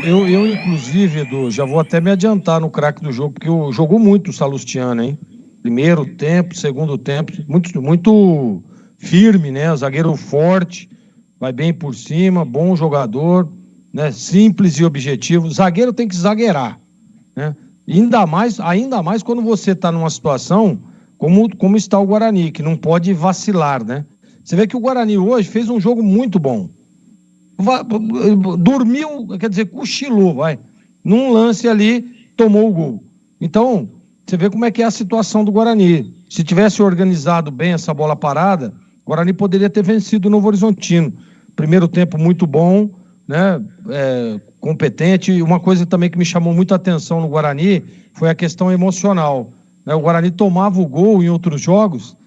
Inclusive, Edu, já vou até me adiantar no craque do jogo, porque jogou muito o Salustiano, hein? Primeiro tempo, segundo tempo, muito, muito firme, né? O zagueiro forte, vai bem por cima, bom jogador, né? Simples e objetivo. O zagueiro tem que zagueirar, né? Ainda mais quando você está numa situação como está o Guarani, que não pode vacilar, né? Você vê que o Guarani hoje fez um jogo muito bom. Dormiu, quer dizer, cochilou, vai. Num lance ali, tomou o gol. Então, você vê como é que é a situação do Guarani. Se tivesse organizado bem essa bola parada, o Guarani poderia ter vencido o Novo Horizontino. Primeiro tempo muito bom, né? Competente. E uma coisa também que me chamou muita atenção no Guarani foi a questão emocional, né? O Guarani tomava o gol em outros jogos,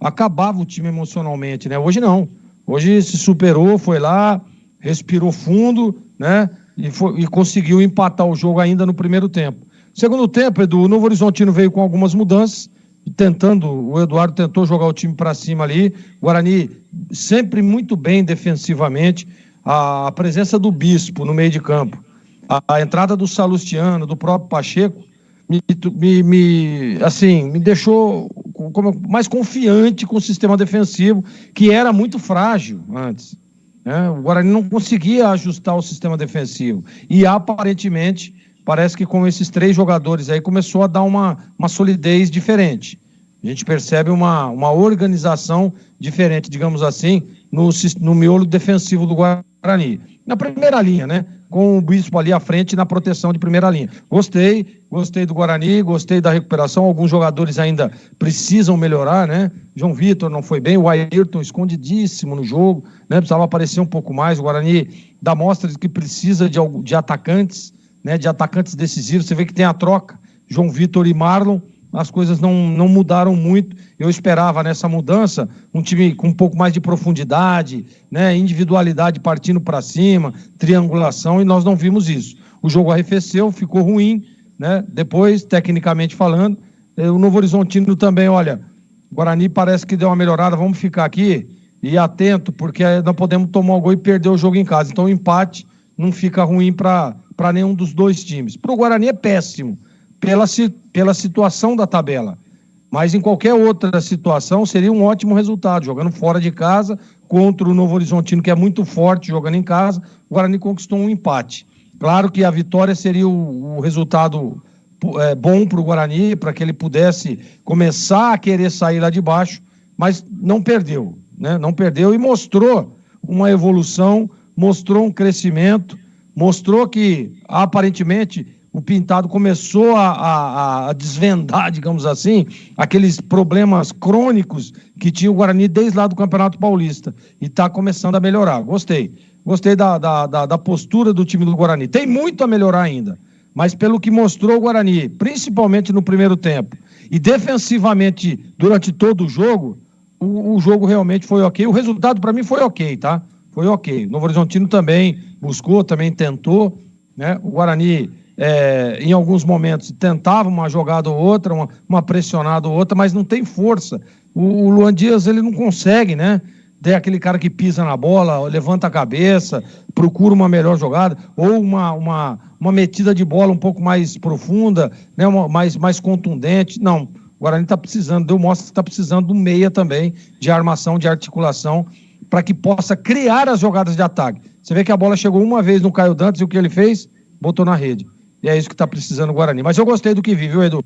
acabava o time emocionalmente, né? Hoje não. Hoje se superou, foi lá, respirou fundo, né? E conseguiu empatar o jogo ainda no primeiro tempo. Segundo tempo, Edu, o Novo Horizontino veio com algumas mudanças, o Eduardo tentou jogar o time para cima ali. O Guarani sempre muito bem defensivamente. A presença do Bispo no meio de campo, a entrada do Salustiano, do próprio Pacheco, me deixou mais confiante com o sistema defensivo, que era muito frágil antes, né? O Guarani não conseguia ajustar o sistema defensivo. E aparentemente, parece que com esses 3 jogadores aí começou a dar uma solidez diferente. A gente percebe uma organização diferente, digamos assim, no miolo defensivo do Guarani. Na primeira linha, né? Com o Bispo ali à frente na proteção de primeira linha. Gostei do Guarani, gostei da recuperação. Alguns jogadores ainda precisam melhorar, né? João Vitor não foi bem, o Ayrton escondidíssimo no jogo, né? Precisava aparecer um pouco mais. O Guarani dá mostra de que precisa de atacantes, né? De atacantes decisivos. Você vê que tem a troca, João Vitor e Marlon. As coisas não mudaram muito. Eu esperava nessa mudança um time com um pouco mais de profundidade, né? Individualidade partindo para cima, triangulação, e nós não vimos isso. O jogo arrefeceu, ficou ruim, né? Depois, tecnicamente falando, o Novo Horizontino também, olha, o Guarani parece que deu uma melhorada, vamos ficar aqui e atento, porque não podemos tomar o gol e perder o jogo em casa. Então o empate não fica ruim para nenhum dos dois times. Para o Guarani é péssimo, pela situação da tabela, mas em qualquer outra situação seria um ótimo resultado, jogando fora de casa contra o Novo Horizontino, que é muito forte jogando em casa. O Guarani conquistou um empate. Claro que a vitória seria o resultado bom para o Guarani, para que ele pudesse começar a querer sair lá de baixo, mas não perdeu, né? Não perdeu e mostrou uma evolução, mostrou um crescimento, mostrou que aparentemente o Pintado começou a desvendar, digamos assim, aqueles problemas crônicos que tinha o Guarani desde lá do Campeonato Paulista. E está começando a melhorar. Gostei da postura do time do Guarani. Tem muito a melhorar ainda, mas pelo que mostrou o Guarani, principalmente no primeiro tempo, e defensivamente durante todo o jogo jogo realmente foi ok. O resultado para mim foi ok, tá? Foi ok. O Novo Horizontino também buscou, também tentou, né? O Guarani... em alguns momentos tentava uma jogada ou outra, uma pressionada ou outra, mas não tem força. O Luan Dias, ele não consegue, né? Tem aquele cara que pisa na bola, levanta a cabeça, procura uma melhor jogada, ou uma metida de bola um pouco mais profunda, né? Mais contundente. Não, o Guarani está precisando, mostra que está precisando de um meia também, de armação, de articulação, para que possa criar as jogadas de ataque. Você vê que a bola chegou uma vez no Caio Dantas e o que ele fez? Botou na rede. E é isso que está precisando o Guarani. Mas eu gostei do que vi, viu, Edu?